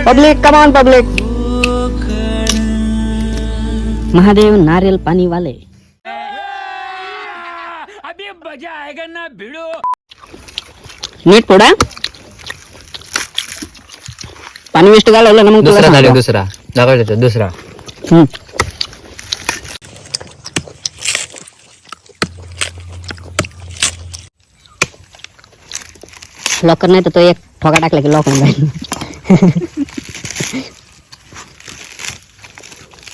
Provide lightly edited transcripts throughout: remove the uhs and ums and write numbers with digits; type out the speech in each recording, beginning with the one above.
Public, come on public. Mahadev नारियल पानी वाले. अभी मजा आएगा ना भिड़ो. नीट थोडा पाणी वेस्ट घालवलं ना मग तुला दुसरा सांगतो. दुसरा दाखवतो दुसरा. लॉकर नाही तर तो एक ठोका टाकला की लॉक होऊन जाईल.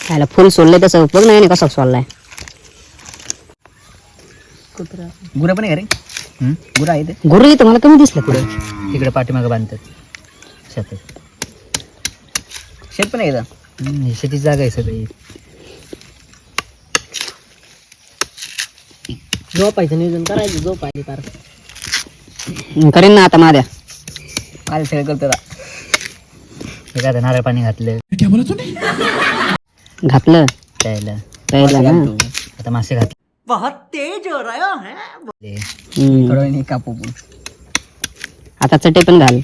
खायला फुल सोडले तसं उपयोग नाही कसा सोडलाय. गुरा पण आहे का रे? गुरा आहे ते गुरु इथं मला कमी दिसलं पुढे. तिकडे पाठीमागं बांधतात शेतात. शेत पण आहे का? शेतीची जागा आहे सगळी. झोपायचं नियोजन करायचं. झोप आली फार करीन ना आता माझ्या. माझे सगळं करतो हे काय नारळ पाणी घातलं घातलं प्यायला. प्यायला ना. आता मासे घातले. बहुत तेज हो रहा है. थोडं वेळ कापू. आता चटे पण घाल.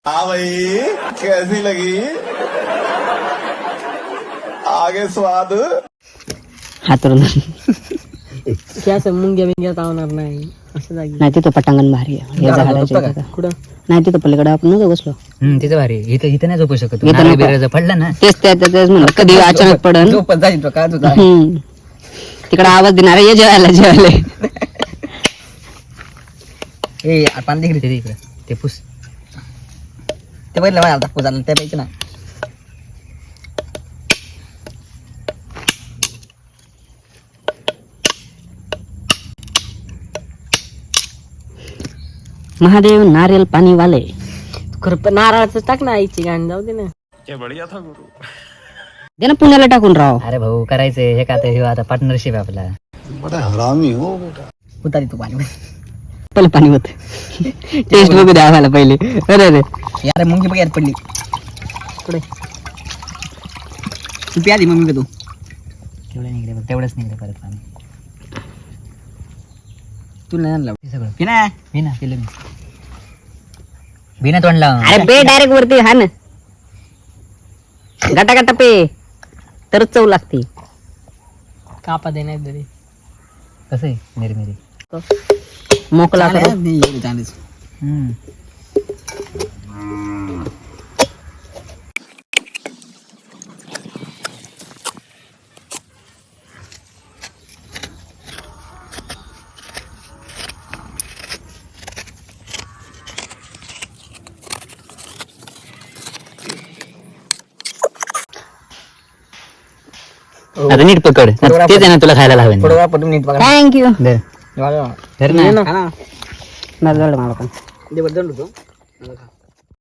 हाँ भाई कैसी लगी आगे स्वाद हातरून मुंग्या बिंग्या चावणार नाही असं जागी. नाही तिथं पटांगण भारी आहे. हे झाडाच्या इथं. कुठं नाही तिथं पलीकडे आपण नव्हतं बसलो. तिथं भारी. इथं इथं नाही झोपू शकत. इथं नको. नारळ पडला ना तेच तेच म्हणलं कधी अचानक पडन. झोपत जाईल तो काय तुझा. तिकडे आवाज देणार ये जेवायला जेवायला. ए पाणी दिली ते इकडे ते पुस ते बघितलं मला आता पुस आलं त्या पाहिजे ना. महादेव नारियल पाणी वाले. खरं नारळाचं टाक ना. आईची गाणी जाऊ दे ना. दे ना पुण्याला टाकून राव. अरे भाऊ करायचंय हे का हे आता पार्टनरशिप आहे आपला. बड़ा हरामी हो बेटा. उतारी तू पाणी. पहिलं पाणी होत. टेस्ट बघू द्या आम्हाला पहिले. अरे अरे यार मुंगी बघ यार पडली पुढे तू प्या दी मम्मी का तू. तेवढं निघले बघ तेवढंच निघले परत पाणी. तू नाही आणलं सगळं. पिना पिना पिलं मी. बिना तोंडला. अरे पे डायरेक्ट वरती हा ना. गटा गटा पे तरच चव लागते. कापा दे नाही तरी कसं आहे मेरी मेरी मोकला करू. आता नीट पकड. तेच आहे ना तुला खायला लावेन. पटून नीट बघा. थँक्यू. धर ना. मला पण दे बरं दंड होतो.